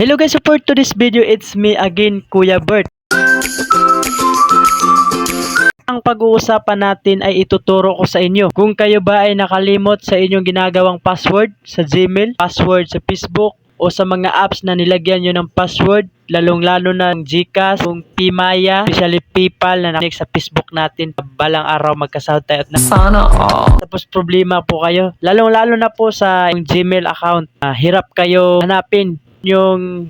Hello guys, so for today's video, it's me again, Kuya Bert. Ang pag-uusapan natin ay ituturo ko sa inyo kung kayo ba ay nakalimot sa inyong ginagawang password sa Gmail, password sa Facebook, o sa mga apps na nilagyan nyo ng password, lalong-lalo na ng GCash, kung Pimaya, especially PayPal na nakinig sa Facebook natin. Balang araw magkasahod tayo at sana all. Tapos problema po kayo, lalong-lalo na po sa yung Gmail account. Hirap kayo hanapin yung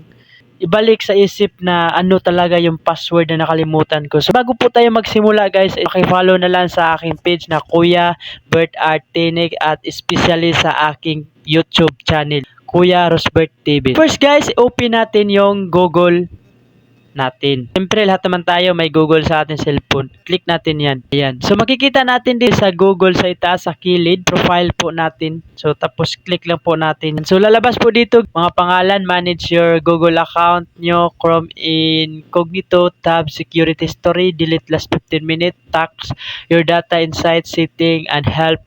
ibalik sa isip na ano talaga yung password na nakalimutan ko. So bago po tayo magsimula guys, paki-follow na lang sa aking page na Kuya Bert Artenik at especially sa aking YouTube channel, Kuya Rosbert TV. First guys, open natin yung Google natin. Siyempre lahat naman tayo may Google sa ating cellphone. Click natin yan. Ayan. So makikita natin din sa Google sa itaas sa kilid, profile po natin. So tapos click lang po natin. So lalabas po dito mga pangalan, manage your Google account nyo, Chrome incognito, tab security history, delete last 15 minutes, tax, your data inside, setting, and help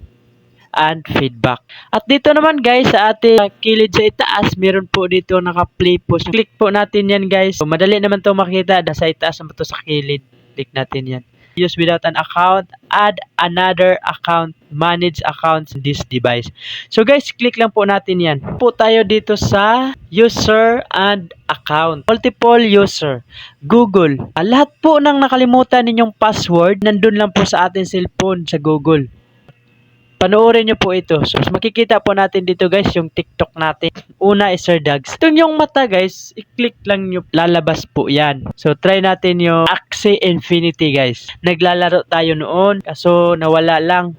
and feedback. At dito naman guys sa ating kilid sa itaas, meron po dito naka-play po. So, click po natin yan guys. So, madali naman to makita. Sa itaas naman to sa kilid. Click natin yan. Use without an account, add another account, manage accounts in this device. So guys, click lang po natin yan. Po tayo dito sa user and account. Multiple user. Google. Lahat po ng nakalimutan ninyong password, nandun lang po sa ating cellphone sa Google. Panoorin nyo po ito. So, makikita po natin dito guys yung TikTok natin. Una is Sir Dags. Ito yung mata guys, i-click lang nyo, lalabas po yan. So, try natin yung Axie Infinity guys. Naglalaro tayo noon, kaso nawala lang.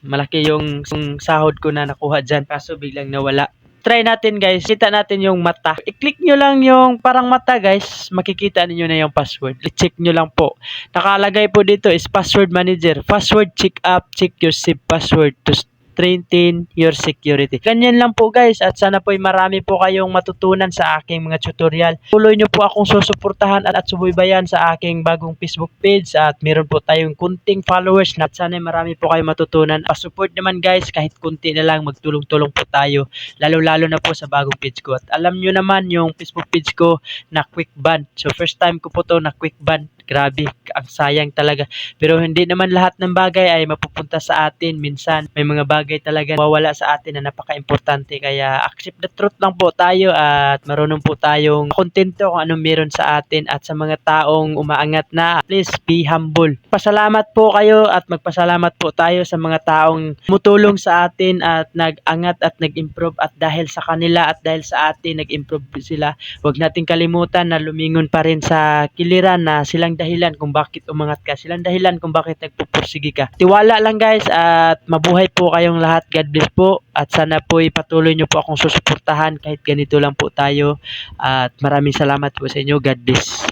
Malaki yung sahod ko na nakuha dyan, kaso biglang nawala. Try natin guys, kita natin yung mata. I-click nyo lang yung parang mata guys, makikita niyo na yung password. I-check nyo lang po. Nakalagay po dito is password manager. Password check up, check your saved password to strengthen your security. Ganyan lang po guys, at sana po ay marami po kayong matutunan sa aking mga tutorial. Tuloy nyo po akong susuportahan at subaybayan sa aking bagong Facebook page, at meron po tayong kunting followers na sana ay marami po kayong matutunan. Pasupport naman guys, kahit kunti na lang, magtulong-tulong po tayo, lalo-lalo na po sa bagong page ko. At alam nyo naman yung Facebook page ko na quick ban. So first time ko po to na quick ban. Grabe, ang sayang talaga. Pero hindi naman lahat ng bagay ay mapupunta sa atin. Minsan, may mga bagay talaga mawawala sa atin na napaka-importante. Kaya accept the truth lang po tayo at marunong po tayong kontento kung anong meron sa atin. At sa mga taong umaangat na, please be humble. Pasalamat po kayo at magpasalamat po tayo sa mga taong tumutulong sa atin at nag-angat at nag-improve. At dahil sa kanila at dahil sa atin, nag-improve sila. Huwag nating kalimutan na lumingon pa rin sa kiliran na silang dahilan kung bakit umangat ka. Silang dahilan kung bakit nagpupursige ka. Tiwala lang guys at mabuhay po kayong lahat. God bless po at sana po patuloy nyo po akong susuportahan kahit ganito lang po tayo. At maraming salamat po sa inyo. God bless.